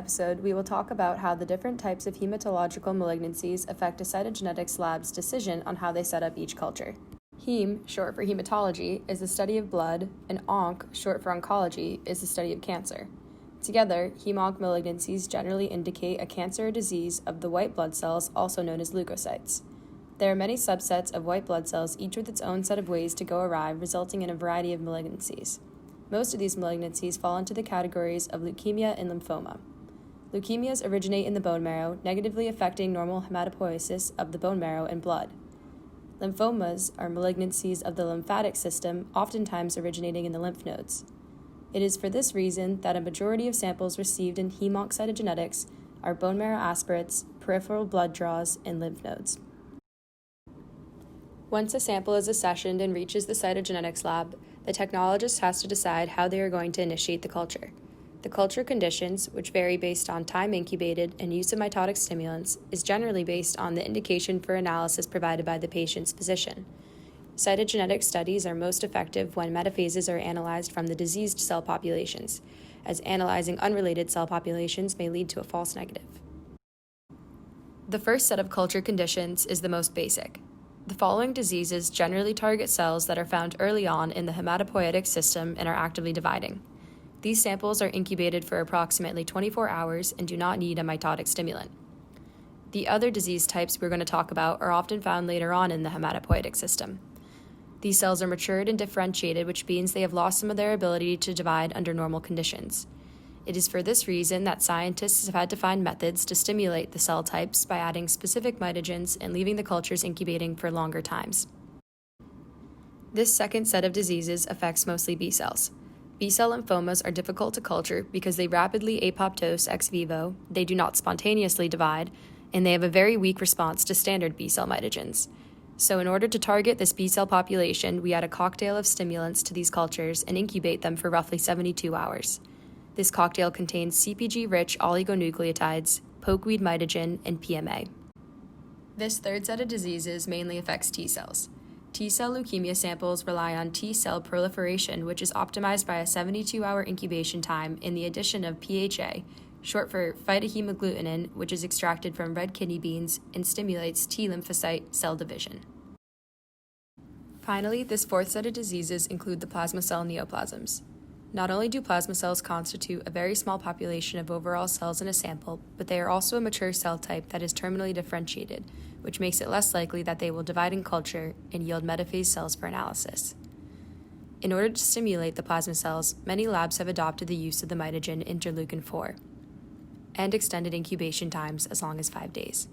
episode, we will talk about how the different types of hematological malignancies affect a cytogenetics lab's decision on how they set up each culture. Heme, short for hematology, is the study of blood, and onc, short for oncology, is the study of cancer. Together, heme-onc malignancies generally indicate a cancer or disease of the white blood cells, also known as leukocytes. There are many subsets of white blood cells, each with its own set of ways to go awry, resulting in a variety of malignancies. Most of these malignancies fall into the categories of leukemia and lymphoma. Leukemias originate in the bone marrow, negatively affecting normal hematopoiesis of the bone marrow and blood. Lymphomas are malignancies of the lymphatic system, oftentimes originating in the lymph nodes. It is for this reason that a majority of samples received in heme-onc cytogenetics are bone marrow aspirates, peripheral blood draws, and lymph nodes. Once a sample is accessioned and reaches the cytogenetics lab, the technologist has to decide how they are going to initiate the culture. The culture conditions, which vary based on time incubated and use of mitotic stimulants, is generally based on the indication for analysis provided by the patient's physician. Cytogenetic studies are most effective when metaphases are analyzed from the diseased cell populations, as analyzing unrelated cell populations may lead to a false negative. The first set of culture conditions is the most basic. The following diseases generally target cells that are found early on in the hematopoietic system and are actively dividing. These samples are incubated for approximately 24 hours and do not need a mitotic stimulant. The other disease types we're going to talk about are often found later on in the hematopoietic system. These cells are matured and differentiated, which means they have lost some of their ability to divide under normal conditions. It is for this reason that scientists have had to find methods to stimulate the cell types by adding specific mitogens and leaving the cultures incubating for longer times. This second set of diseases affects mostly B cells. B-cell lymphomas are difficult to culture because they rapidly apoptose ex vivo, they do not spontaneously divide, and they have a very weak response to standard B-cell mitogens. So in order to target this B-cell population, we add a cocktail of stimulants to these cultures and incubate them for roughly 72 hours. This cocktail contains CpG-rich oligonucleotides, pokeweed mitogen, and PMA. This third set of diseases mainly affects T cells. Tcell leukemia samples rely on T cell proliferation, which is optimized by a 72-hour incubation time and the addition of PHA, short for phytohemagglutinin, which is extracted from red kidney beans and stimulates T lymphocyte cell division. Finally, this fourth set of diseases include the plasma cell neoplasms. Not only do plasma cells constitute a very small population of overall cells in a sample, but they are also a mature cell type that is terminally differentiated, which makes it less likely that they will divide in culture and yield metaphase cells for analysis. In order to stimulate the plasma cells, many labs have adopted the use of the mitogen interleukin-4 and extended incubation times as long as 5 days.